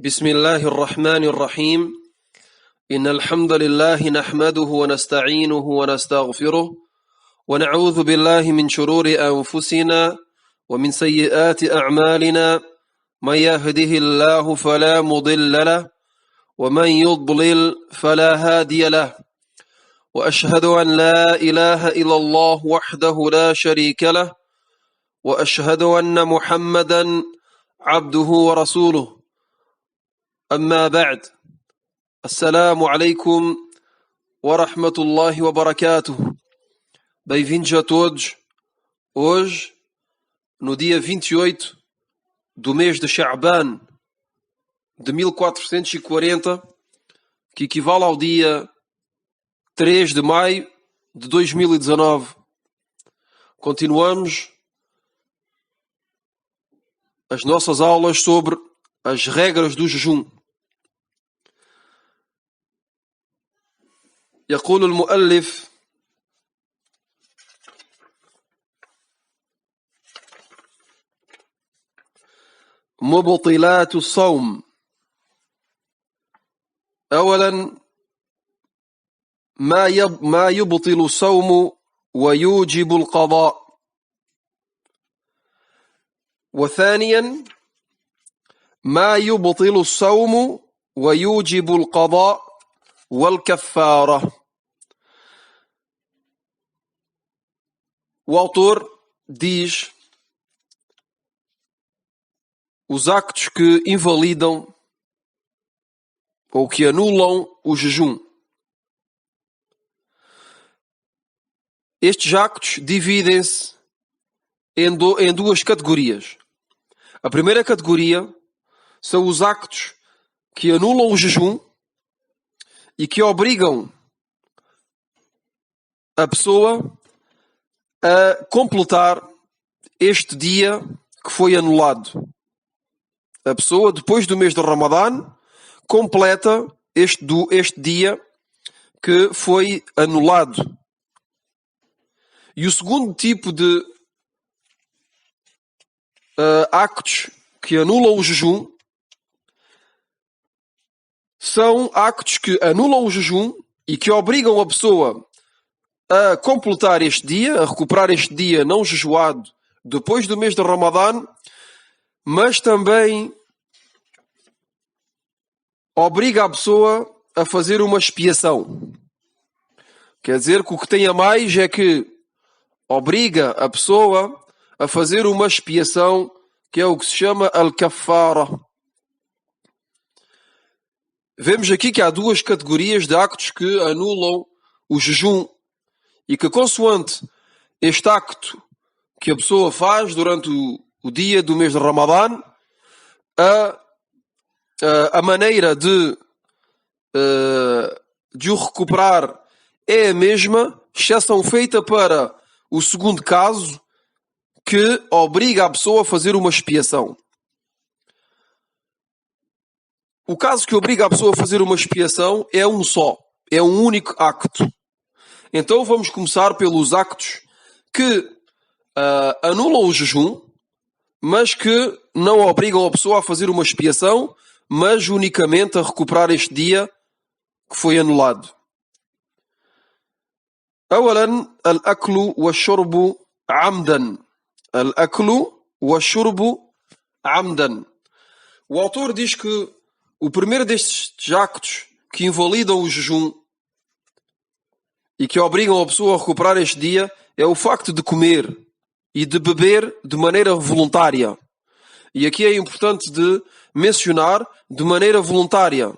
بسم الله الرحمن الرحيم إن الحمد لله نحمده ونستعينه ونستغفره ونعوذ بالله من شرور أنفسنا ومن سيئات أعمالنا من يهده الله فلا مضل له ومن يضلل فلا هادي له وأشهد أن لا إله إلا الله وحده لا شريك له وأشهد أن محمدا عبده ورسوله أما بعد السلام عليكم ورحمة الله وبركاته. Bem-vindos a todos. Hoje, no dia 28 do mês de Sha'ban de 1440, que equivale ao dia 3 de maio de 2019, continuamos as nossas aulas sobre as regras do jejum. يقول المؤلف مبطلات الصوم. أولا ما يبطل الصوم ويوجب القضاء. وثانيا ما يبطل الصوم ويوجب القضاء والكفارة. O autor diz os actos que invalidam ou que anulam o jejum. Estes actos dividem-se em duas categorias. A primeira categoria são os actos que anulam o jejum e que obrigam a pessoa a completar este dia que foi anulado. A pessoa, depois do mês de Ramadã, completa este dia que foi anulado. E o segundo tipo de actos que anulam o jejum são actos que anulam o jejum e que obrigam a pessoa a completar este dia, a recuperar este dia não jejuado depois do mês de Ramadã, mas também obriga a pessoa a fazer uma expiação. Quer dizer que o que tem a mais é que obriga a pessoa a fazer uma expiação, que é o que se chama al-kaffara. Vemos aqui que há duas categorias de actos que anulam o jejum e que, consoante este acto que a pessoa faz durante o dia do mês de Ramadã, a maneira de o recuperar é a mesma, exceção feita para o segundo caso, que obriga a pessoa a fazer uma expiação. O caso que obriga a pessoa a fazer uma expiação é um só, é um único acto. Então vamos começar pelos actos que anulam o jejum, mas que não obrigam a pessoa a fazer uma expiação, mas unicamente a recuperar este dia que foi anulado. أولا الأكل والشرب عمدا. الأكل والشرب عمدا. O autor diz que o primeiro destes actos que invalidam o jejum e que obrigam a pessoa a recuperar este dia é o facto de comer e de beber de maneira voluntária. E aqui é importante de mencionar de maneira voluntária.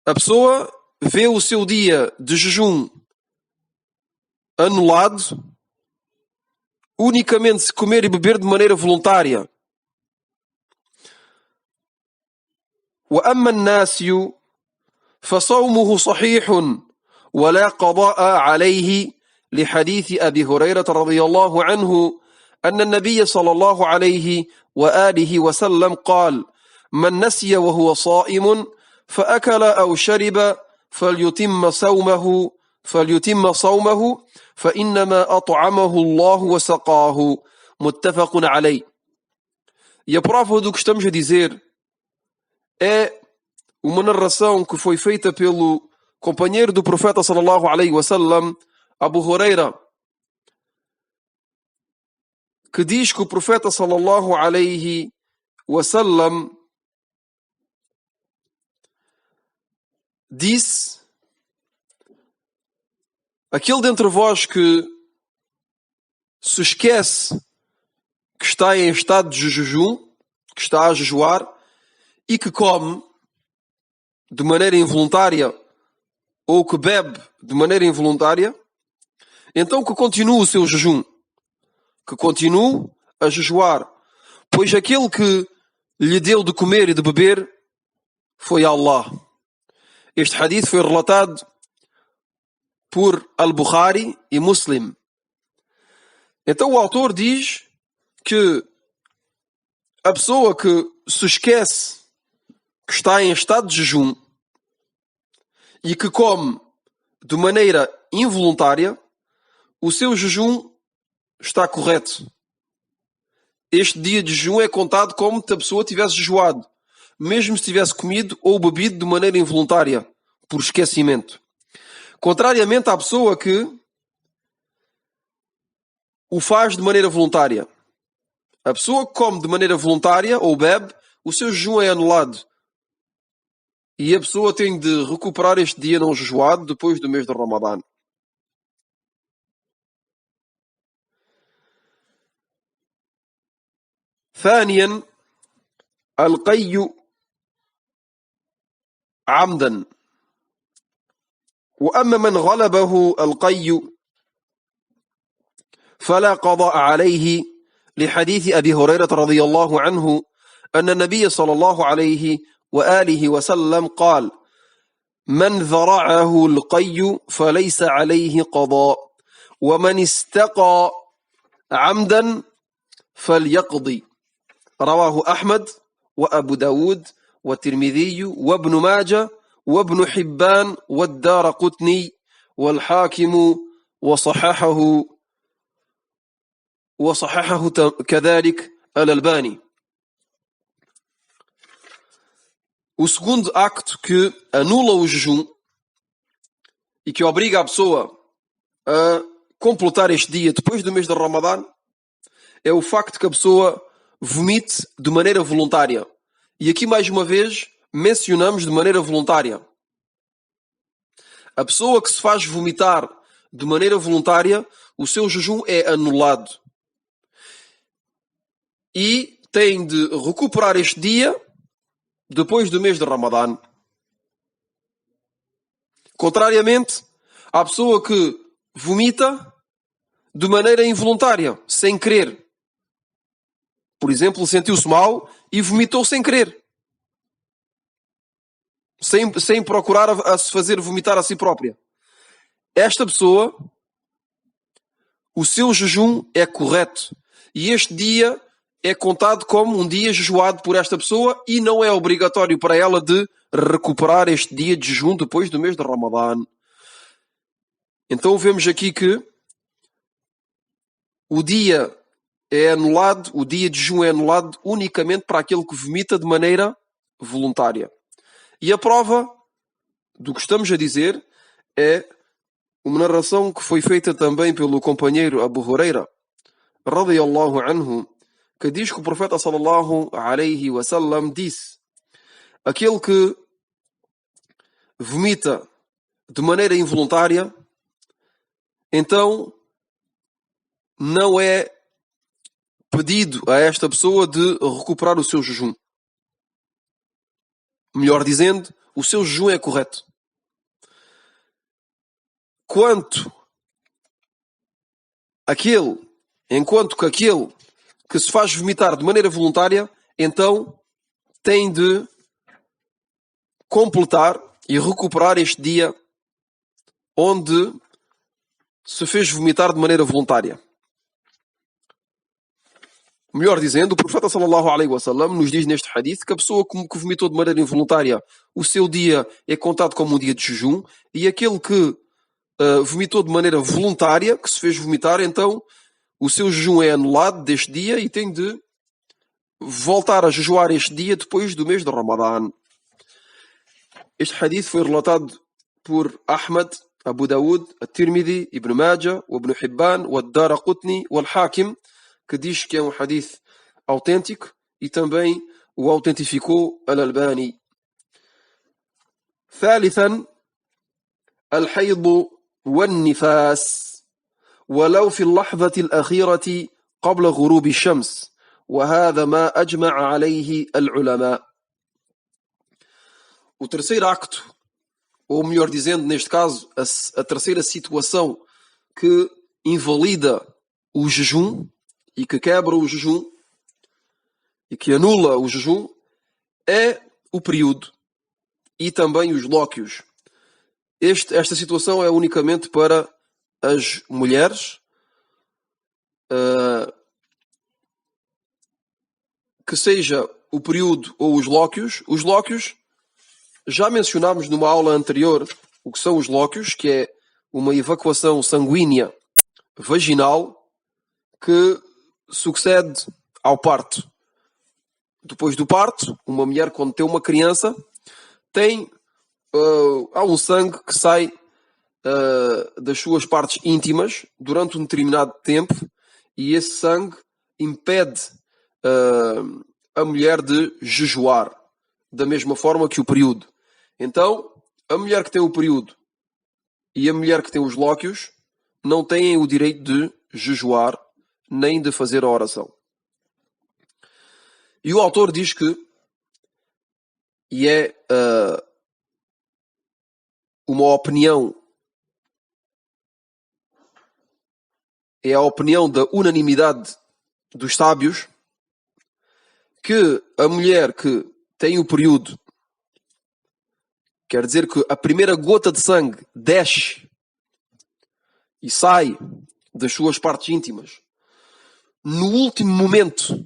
A pessoa vê o seu dia de jejum anulado unicamente se comer e beber de maneira voluntária. وأما الناسي فصومه صحيح ولا قضاء عليه لحديث أبي هريرة رضي الله عنه أن النبي صلى الله عليه وآله وسلم قال: من نسي وهو صائم فأكل أو شرب فليتم صومه فإنما أطعمه الله وسقاه. متفق عليه. E a prova do que estamos a dizer é uma narração que foi feita pelo companheiro do profeta sallallahu alaihi wasallam, Abu Huraira, que diz que o profeta sallallahu alaihi wasallam disse: aquele dentre vós que se esquece que está em estado de jejum, que está a jejuar e que come de maneira involuntária ou que bebe de maneira involuntária, então que continue o seu jejum, que continue a jejuar, pois aquele que lhe deu de comer e de beber foi Allah. Este hadith foi relatado por Al-Bukhari e Muslim. Então o autor diz que a pessoa que se esquece que está em estado de jejum e que come de maneira involuntária, o seu jejum está correto. Este dia de jejum é contado como se a pessoa tivesse jejuado, mesmo se tivesse comido ou bebido de maneira involuntária, por esquecimento. Contrariamente à pessoa que o faz de maneira voluntária. A pessoa que come de maneira voluntária ou bebe, o seu jejum é anulado. E a pessoa tem de recuperar este dia não jejuado depois do mês de Ramadã. ثانيا القي عمدا وأما من غلبه القي فلا قضاء عليه لحديث أبي هريرة رضي الله عنه أن النبي صلى الله عليه وآله وسلم قال: من ذرعه القي فليس عليه قضاء ومن استقى عمدا فليقضي. رواه أحمد وأبو داود والترمذي وابن ماجه وابن حبان والدارقطني والحاكم وصححه كذلك الألباني. O segundo acto que anula o jejum e que obriga a pessoa a completar este dia depois do mês de Ramadã é o facto que a pessoa vomite de maneira voluntária. E aqui mais uma vez mencionamos de maneira voluntária. A pessoa que se faz vomitar de maneira voluntária, o seu jejum é anulado. E tem de recuperar este dia depois do mês de Ramadã. Contrariamente à pessoa que vomita de maneira involuntária, sem querer. Por exemplo, sentiu-se mal e vomitou sem querer. Sem procurar a se fazer vomitar a si própria. Esta pessoa, o seu jejum é correto. E este dia é contado como um dia jejuado por esta pessoa e não é obrigatório para ela de recuperar este dia de jejum depois do mês de Ramadã. Então vemos aqui que o dia é anulado, o dia de jejum é anulado unicamente para aquele que vomita de maneira voluntária. E a prova do que estamos a dizer é uma narração que foi feita também pelo companheiro Abu Huraira, radiyallahu anhu, que diz que o profeta sallallahu alaihi wasallam disse: aquele que vomita de maneira involuntária, então não é pedido a esta pessoa de recuperar o seu jejum. Melhor dizendo, o seu jejum é correto. Enquanto que aquele que se faz vomitar de maneira voluntária, então tem de completar e recuperar este dia onde se fez vomitar de maneira voluntária. Melhor dizendo, o profeta sallallahu alaihi wasallam nos diz neste hadith que a pessoa que vomitou de maneira involuntária, o seu dia é contado como um dia de jejum, e aquele que vomitou de maneira voluntária, que se fez vomitar, então o seu jejum é anulado deste dia e tem de voltar a jejuar este dia depois do mês de Ramadã. Este hadith foi relatado por Ahmad, Abu Daud, At-Tirmidhi, Ibn Majah, Ibn Hibban, Ad-Daraqutni e Al-Hakim, que diz que é um hadith autêntico e também o autentificou Al-Albani. ثالثا الحيض والنفاس ولو في اللحظة الأخيرة قبل غروب الشمس وهذا ما أجمع عليه العلماء. O terceiro acto, ou melhor dizendo, neste caso, a terceira situação que invalida o jejum e que quebra o jejum e que anula o jejum é o período e também os lóquios. Esta situação é unicamente para as mulheres que seja o período ou os lóquios. Os lóquios, já mencionámos numa aula anterior o que são os lóquios, que é uma evacuação sanguínea vaginal que sucede ao parto. Depois do parto, uma mulher, quando tem uma criança, há um sangue que sai das suas partes íntimas durante um determinado tempo e esse sangue impede a mulher de jejuar da mesma forma que o período. Então, a mulher que tem o período e a mulher que tem os lóquios não têm o direito de jejuar nem de fazer a oração. E o autor diz que, e é uma opinião, é a opinião da unanimidade dos sábios, que a mulher que tem o período, quer dizer que a primeira gota de sangue desce e sai das suas partes íntimas no último momento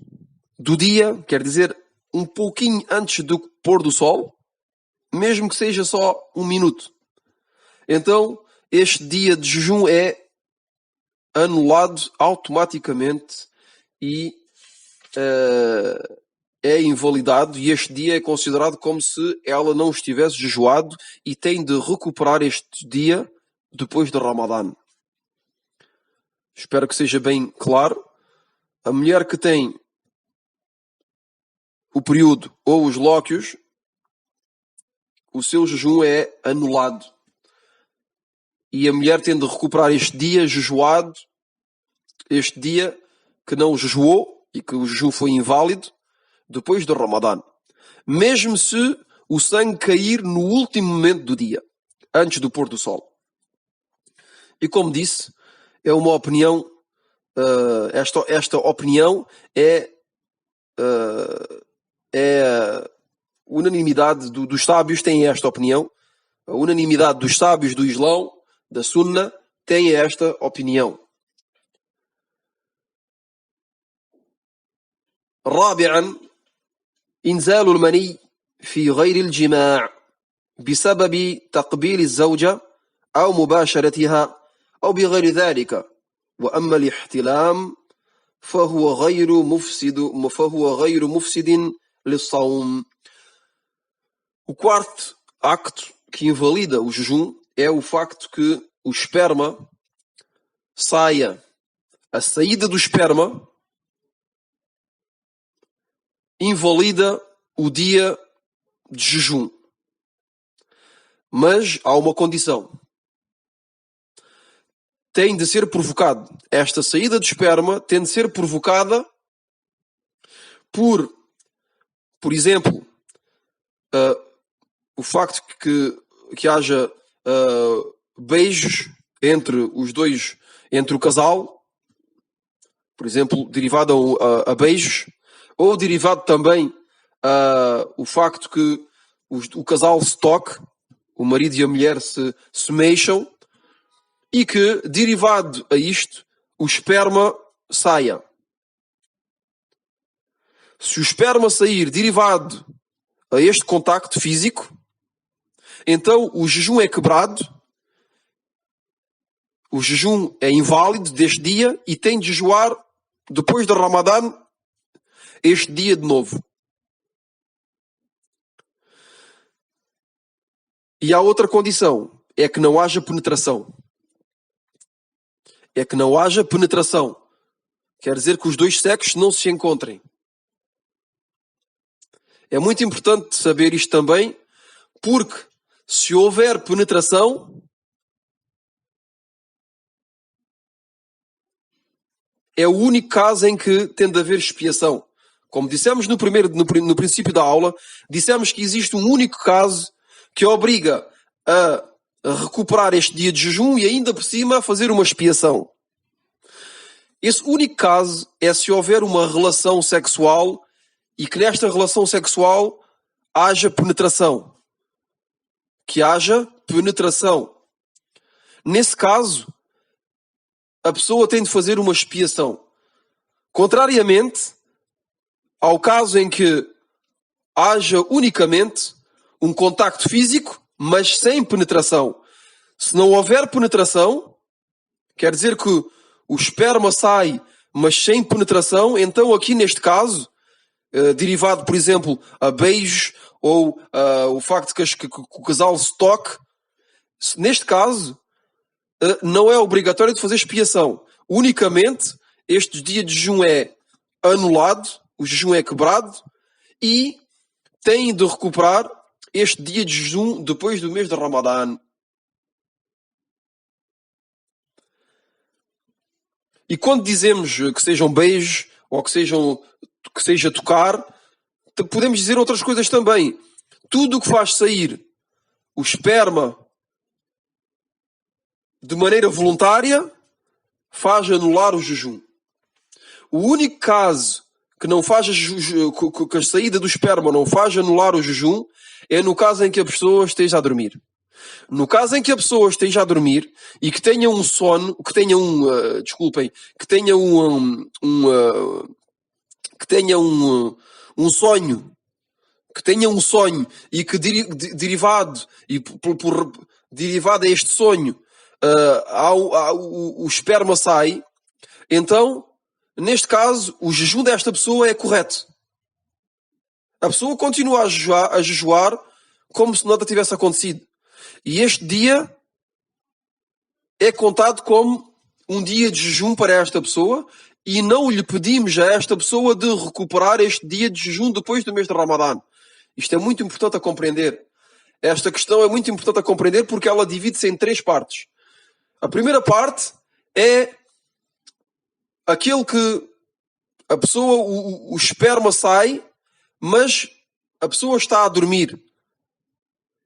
do dia, quer dizer, um pouquinho antes do pôr do sol, mesmo que seja só 1 minuto. Então, este dia de jejum é anulado automaticamente e é invalidado, e este dia é considerado como se ela não estivesse jejuado e tem de recuperar este dia depois de Ramadã. Espero que seja bem claro. A mulher que tem o período ou os lóquios, o seu jejum é anulado. E a mulher tem de recuperar este dia jejuado, este dia que não jejuou e que o jejum foi inválido, depois do Ramadã. Mesmo se o sangue cair no último momento do dia, antes do pôr do sol. E como disse, é uma opinião, esta opinião é unanimidade dos sábios tem esta opinião. A unanimidade dos sábios do Islão, da Sunna, tem esta opinião. رابعا إنزال المني في غير الجماع بسبب تقبيل الزوجة أو مباشرتها أو بغير ذلك وأما الاحتلام فهو غير مفسد للصوم. O quarto acto que invalida o jejum é o facto que o esperma saia. A saída do esperma invalida o dia de jejum. Mas há uma condição. Tem de ser provocado. Esta saída de esperma tem de ser provocada por exemplo, o facto que haja beijos entre os dois, entre o casal, por exemplo, derivado a beijos, ou derivado também o facto que o casal se toque, o marido e a mulher se mexam, e que, derivado a isto, o esperma saia. Se o esperma sair derivado a este contacto físico, então o jejum é quebrado, o jejum é inválido deste dia e tem de jejuar depois do Ramadã este dia de novo. E há outra condição, é que não haja penetração. É que não haja penetração. Quer dizer que os dois sexos não se encontrem. É muito importante saber isto também, porque se houver penetração, é o único caso em que tem de haver expiação. Como dissemos no princípio da aula, dissemos que existe um único caso que obriga a recuperar este dia de jejum e ainda por cima a fazer uma expiação. Esse único caso é se houver uma relação sexual e que nesta relação sexual haja penetração. Que haja penetração. Nesse caso, a pessoa tem de fazer uma expiação. Contrariamente ao caso em que haja unicamente um contacto físico, mas sem penetração. Se não houver penetração, quer dizer que o esperma sai, mas sem penetração, então aqui neste caso, derivado, por exemplo, a beijos ou o facto que o casal se toque, neste caso, não é obrigatório de fazer expiação. Unicamente, este dia de jejum é anulado, o jejum é quebrado e tem de recuperar este dia de jejum depois do mês de Ramadã. E quando dizemos que sejam beijos ou que seja tocar, podemos dizer outras coisas também. Tudo o que faz sair o esperma de maneira voluntária faz anular o jejum. O único caso que não faz que a saída do esperma não faz anular o jejum é no caso em que a pessoa esteja a dormir. No caso em que a pessoa esteja a dormir e que tenha um sono, que tenha um sonho e que derivado a este sonho o esperma sai, então, neste caso, o jejum desta pessoa é correto. A pessoa continua a jejuar como se nada tivesse acontecido. E este dia é contado como um dia de jejum para esta pessoa e não lhe pedimos a esta pessoa de recuperar este dia de jejum depois do mês de Ramadã. Isto é muito importante a compreender. Esta questão é muito importante a compreender porque ela divide-se em 3 partes. A primeira parte é aquele que a pessoa, o esperma sai, mas a pessoa está a dormir.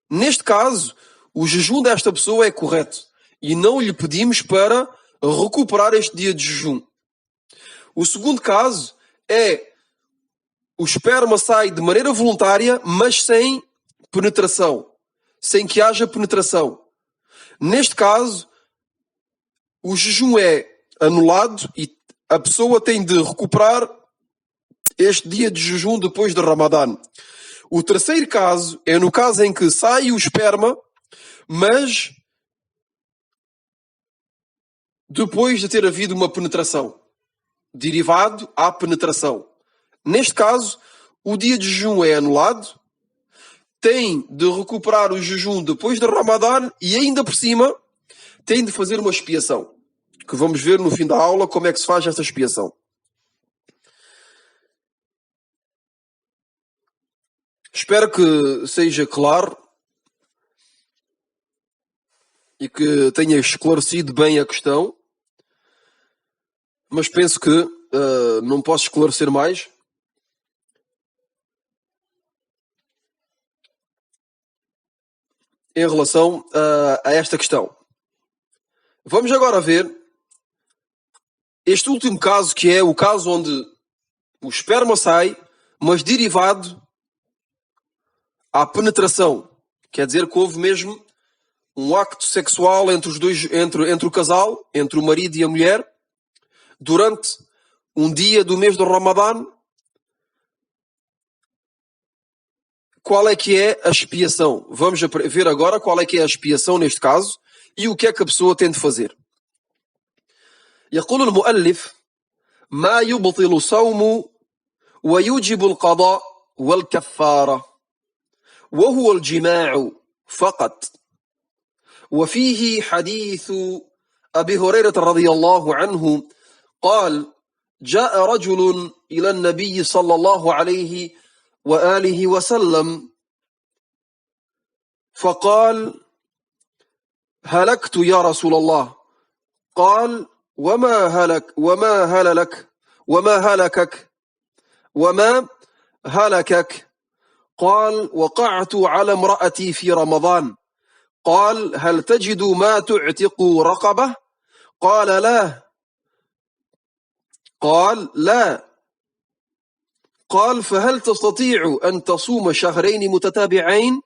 Neste caso, o jejum desta pessoa é correto e não lhe pedimos para recuperar este dia de jejum. O segundo caso é o esperma sai de maneira voluntária, mas sem penetração, sem que haja penetração. Neste caso, o jejum é anulado e a pessoa tem de recuperar este dia de jejum depois de Ramadã. O terceiro caso é no caso em que sai o esperma, mas depois de ter havido uma penetração, derivado à penetração. Neste caso, o dia de jejum é anulado, tem de recuperar o jejum depois de Ramadã e ainda por cima tem de fazer uma expiação, que vamos ver no fim da aula como é que se faz esta expiação. Espero que seja claro e que tenha esclarecido bem a questão, mas penso que não posso esclarecer mais. Em relação a esta questão. Vamos agora ver este último caso, que é o caso onde o esperma sai, mas derivado à penetração. Quer dizer que houve mesmo um acto sexual entre os dois, entre o casal, entre o marido e a mulher, durante um dia do mês do Ramadã. Qual é que é a expiação? Vamos ver agora qual é que é a expiação neste caso e o que é que a pessoa tem de fazer. يقول المؤلف ما يبطل صوم ويوجب القضاء والكفارة وهو الجماع فقط. وفيه حديث أبي هريرة رضي الله عنه قال جاء رجل إلى النبي صلى الله عليه وآله وسلم فقال هلكت يا رسول الله. قال وما هلكك؟ قال وقعت على امرأتي في رمضان. قال هل تجد ما تعتق رقبة؟ قال لا. قال فهل تستطيع أن تصوم شهرين متتابعين؟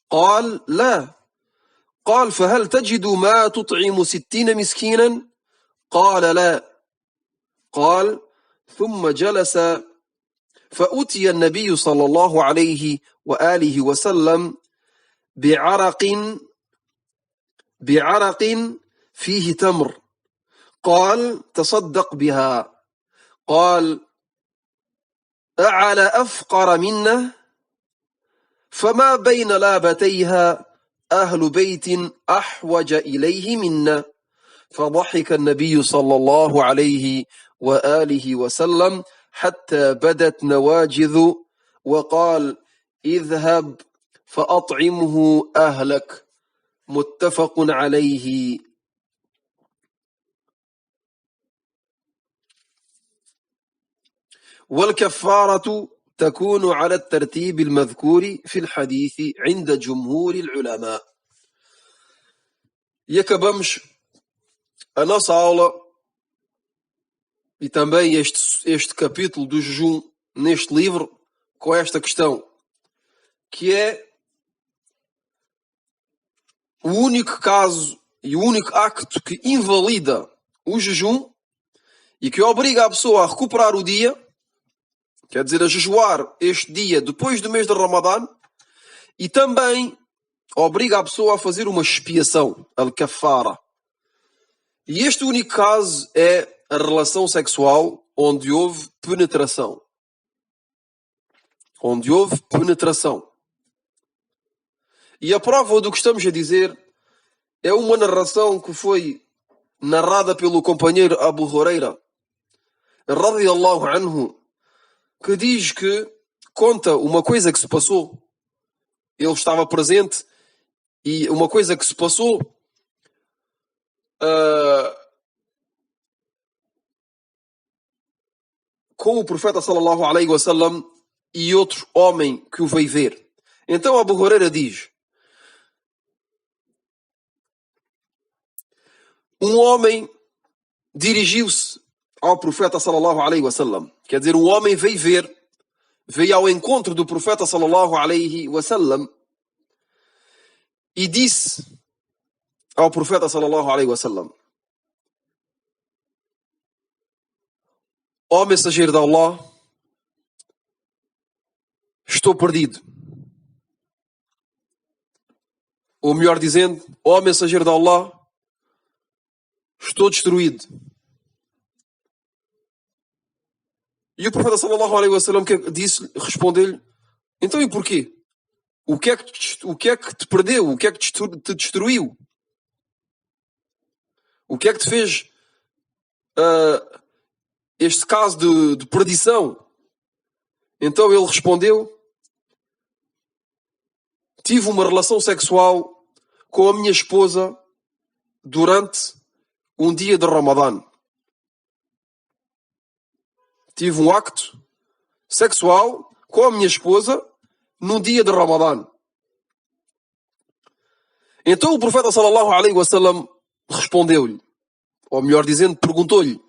قال لا. قال فهل تجد ما تطعم 60 مسكينا؟ قال لا. قال ثم جلس فأتي النبي صلى الله عليه وآله وسلم بعرق فيه تمر. قال تصدق بها. قال أعلى أفقر منا؟ فما بين لابتيها أهل بيت أحوج إليه منا. فضحك النبي صلى الله عليه وآله وسلم حتى بدت نواجذ وقال اذهب فأطعمه أهلك. متفق عليه. والكفارة تكون على الترتيب المذكور في الحديث عند جمهور العلماء. E acabamos a nossa aula e também este capítulo do jejum neste livro com esta questão, que é o único caso e o único acto que invalida o jejum e que obriga a pessoa a recuperar o dia, quer dizer, a jejuar este dia depois do mês de Ramadã, e também obriga a pessoa a fazer uma expiação, al-kafara. E este único caso é a relação sexual onde houve penetração. Onde houve penetração. E a prova do que estamos a dizer é uma narração que foi narrada pelo companheiro Abu Huraira, radiyallahu anhu, que diz que conta uma coisa que se passou. Ele estava presente e uma coisa que se passou com o profeta sallallahu alaihi wasallam e outro homem que o veio ver. Então Abu Huraira diz: um homem dirigiu-se ao profeta sallallahu alaihi wasallam. Quer dizer, um homem veio ao encontro do profeta sallallahu alaihi wasallam e disse ao profeta sallallahu alaihi wasallam: ó mensageiro de Allah, estou perdido. Ou melhor dizendo, ó mensageiro de Allah, estou destruído. E o profeta sallallahu alaihi wasallam respondeu-lhe: então e porquê? O que é que te perdeu? O que é que te destruiu? O que é que te fez este caso de perdição? Então ele respondeu: tive uma relação sexual com a minha esposa durante um dia de Ramadã. Tive um acto sexual com a minha esposa num dia de Ramadã. Então o profeta sallallahu alaihi wasallam respondeu-lhe, ou melhor dizendo, perguntou-lhe: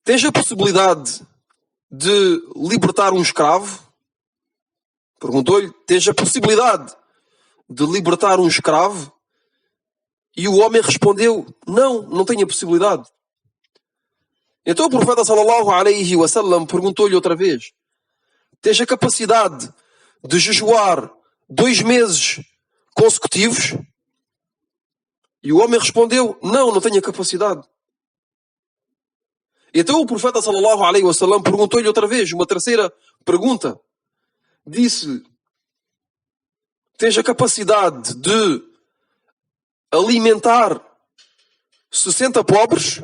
tens a possibilidade de libertar um escravo? Perguntou-lhe: tens a possibilidade de libertar um escravo? E o homem respondeu: não tenho a possibilidade. Então o profeta sallallahu alaihi wasallam perguntou-lhe outra vez: tens a capacidade de jejuar 2 meses consecutivos? E o homem respondeu: não tenho a capacidade. Então o profeta sallallahu alaihi wasallam perguntou-lhe outra vez, uma terceira pergunta. Disse: tens a capacidade de alimentar 60 pobres?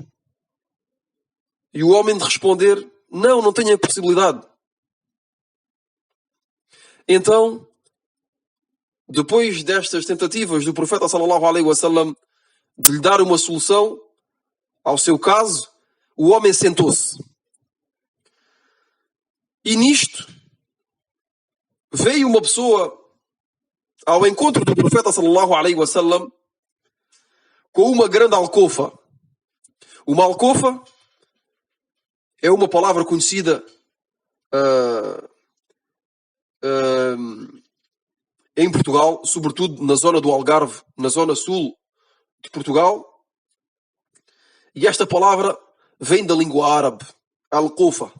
E o homem de responder: não tenho a possibilidade. Então, depois destas tentativas do profeta sallallahu alaihi wasallam de lhe dar uma solução ao seu caso, o homem sentou-se. E nisto veio uma pessoa ao encontro do profeta sallallahu alaihi wasallam com uma grande alcofa. Uma alcofa é uma palavra conhecida em Portugal, sobretudo na zona do Algarve, na zona sul de Portugal. E esta palavra vem da língua árabe, alcofa.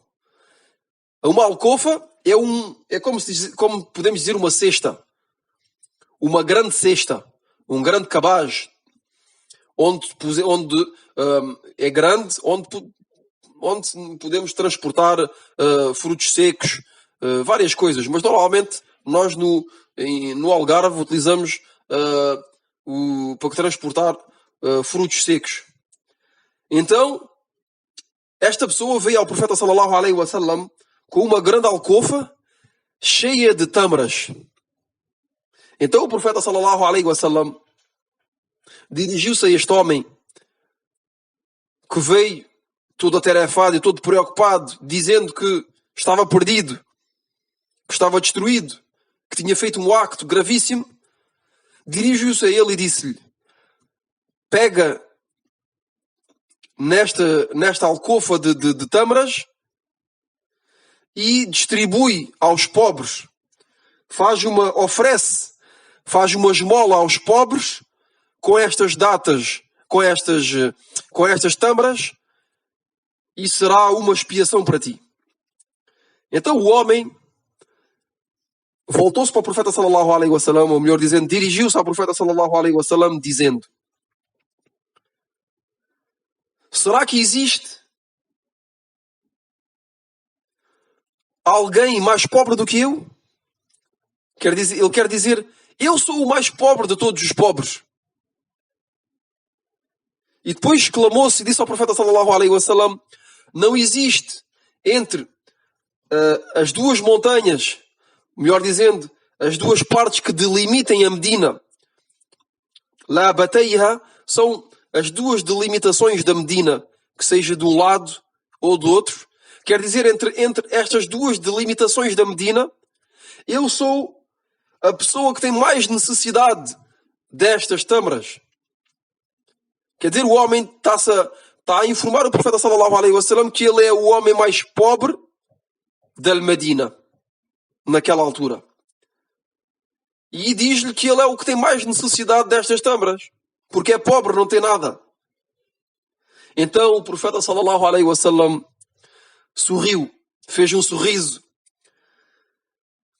Uma alcofa é como podemos dizer uma cesta. Uma grande cesta, um grande cabaz, onde é grande, onde podemos transportar frutos secos, várias coisas. Mas normalmente nós no Algarve utilizamos para transportar frutos secos. Então, esta pessoa veio ao profeta sallallahu alaihi wasallam com uma grande alcofa cheia de tâmaras. Então o profeta sallallahu alaihi wasallam dirigiu-se a este homem que veio todo atarefado e todo preocupado, dizendo que estava perdido, que estava destruído, que tinha feito um acto gravíssimo. Dirigiu-se a ele e disse-lhe: pega nesta alcofa de tâmaras e distribui aos pobres. Faz uma esmola aos pobres com estas datas, com estas tâmaras, e será uma expiação para ti. Então o homem voltou-se para o profeta sallallahu alaihi wasallam, ou melhor dizendo, dirigiu-se ao profeta sallallahu alaihi wasallam dizendo: será que existe alguém mais pobre do que eu? Ele quer dizer, eu sou o mais pobre de todos os pobres. E depois exclamou-se e disse ao profeta sallallahu alaihi wasallam: não existe entre as duas montanhas, melhor dizendo, as duas partes que delimitem a Medina, La Batayha, são as duas delimitações da Medina, que seja de um lado ou do outro. Quer dizer, entre estas duas delimitações da Medina, eu sou a pessoa que tem mais necessidade destas tâmaras. Quer dizer, o homem está a informar o profeta sallallahu alaihi wasallam que ele é o homem mais pobre da Medina naquela altura. E diz-lhe que ele é o que tem mais necessidade destas tâmaras, porque é pobre, não tem nada. Então o profeta sallallahu alaihi wasallam sorriu, fez um sorriso,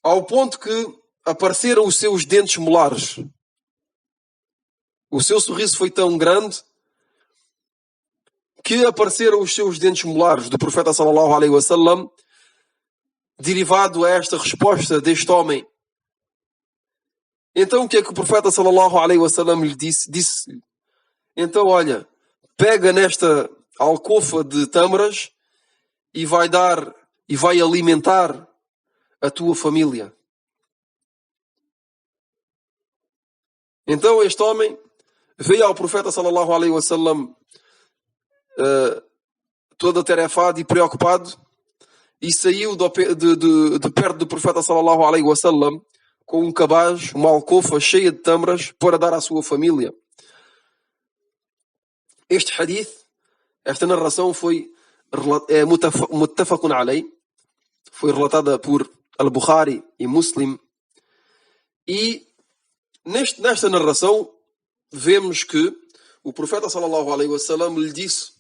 ao ponto que apareceram os seus dentes molares. O seu sorriso foi tão grande que apareceram os seus dentes molares do profeta sallallahu alaihi wasallam, derivado a esta resposta deste homem. Então o que é que o profeta sallallahu alaihi wasallam lhe disse? Disse: então olha, pega nesta alcofa de tâmaras e vai alimentar a tua família. Então este homem veio ao profeta sallallahu alaihi wasallam todo atarefado e preocupado, e saiu de perto do profeta sallallahu alaihi wasallam com um cabaz, uma alcofa cheia de tâmaras para dar à sua família. Este hadith, esta narração é muttafaqun alayh, foi relatada por Al-Bukhari e Muslim, e nesta narração vemos que o profeta sallallahu alaihi wasallam lhe disse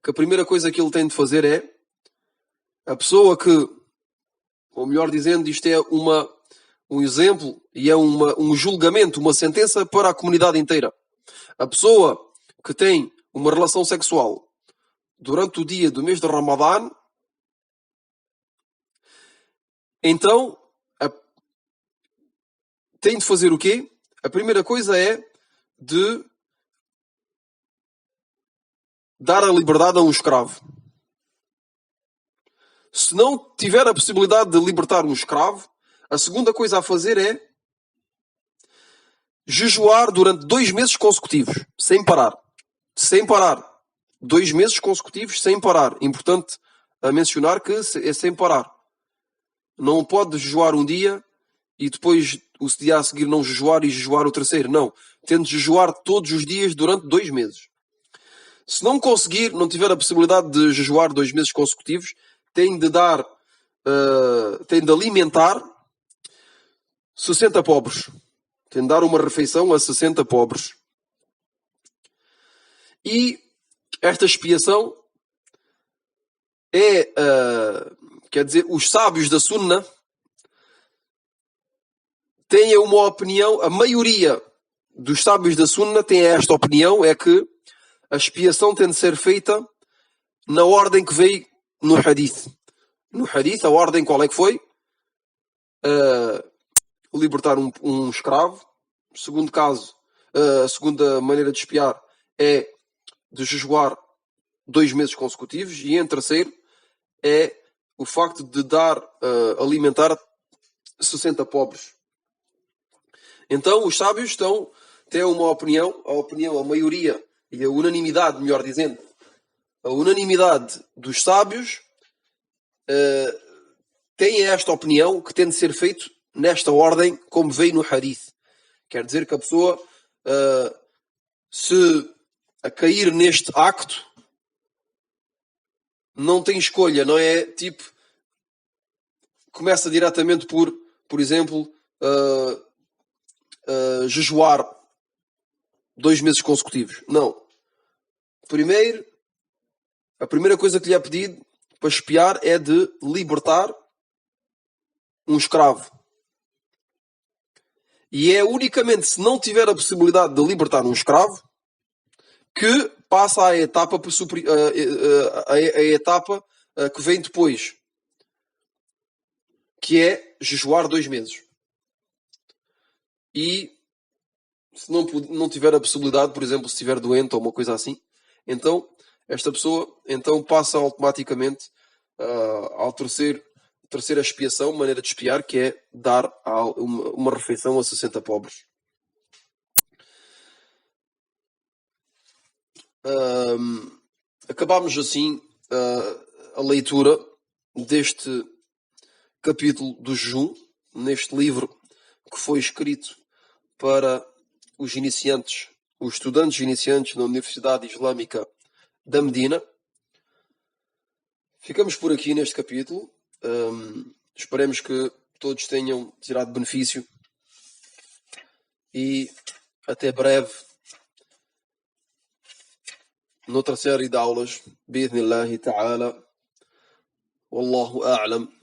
que a primeira coisa que ele tem de fazer é a pessoa que, ou melhor dizendo, isto é um exemplo e é um julgamento, uma sentença para a comunidade inteira. A pessoa que tem uma relação sexual durante o dia do mês de Ramadã, então tem de fazer o quê? A primeira coisa é de dar a liberdade a um escravo. Se não tiver a possibilidade de libertar um escravo, a segunda coisa a fazer é jejuar durante 2 meses consecutivos, sem parar. Sem parar. 2 meses consecutivos, sem parar. Importante a mencionar que é sem parar. Não pode jejuar um dia e depois o dia a seguir não jejuar e jejuar o terceiro. Não. Tem de jejuar todos os dias durante 2 meses. Se não conseguir, não tiver a possibilidade de jejuar 2 meses consecutivos, tem de alimentar 60 pobres. Tem de dar uma refeição a 60 pobres. E esta expiação é, quer dizer, os sábios da Sunna têm uma opinião, a maioria dos sábios da Sunna tem esta opinião, é que a expiação tem de ser feita na ordem que veio no Hadith. No Hadith, a ordem qual é que foi? Libertar um escravo. Segundo caso, a segunda maneira de expiar é de jejuar 2 meses consecutivos. E em terceiro é o facto de alimentar 60 pobres. Então os sábios têm uma opinião, a maioria e a unanimidade, melhor dizendo, a unanimidade dos sábios tem esta opinião que tem de ser feito nesta ordem como veio no Hadith. Quer dizer que a pessoa, se a cair neste acto, não tem escolha, não é tipo, começa diretamente por exemplo, jejuar 2 meses consecutivos. Não. Primeiro, a primeira coisa que lhe é pedido para expiar é de libertar um escravo. E é unicamente se não tiver a possibilidade de libertar um escravo que passa à etapa, a etapa que vem depois, que é jejuar 2 meses. E se não tiver a possibilidade, por exemplo, se estiver doente ou uma coisa assim, então esta pessoa passa automaticamente ao terceira expiação, maneira de expiar, que é dar uma refeição a 60 pobres. Acabámos assim a leitura deste capítulo do jejum, neste livro que foi escrito para os iniciantes, os estudantes iniciantes na Universidade Islâmica da Medina. Ficamos por aqui neste capítulo. Esperemos que todos tenham tirado benefício e até breve noutra série de aulas, bi'idhnillahi ta'ala. Wallahu a'lam.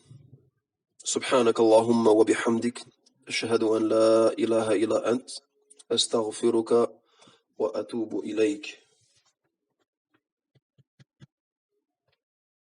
سبحانك اللهم وبحمدك أشهد أن لا إله إلا أنت أستغفرك وأتوب إليك.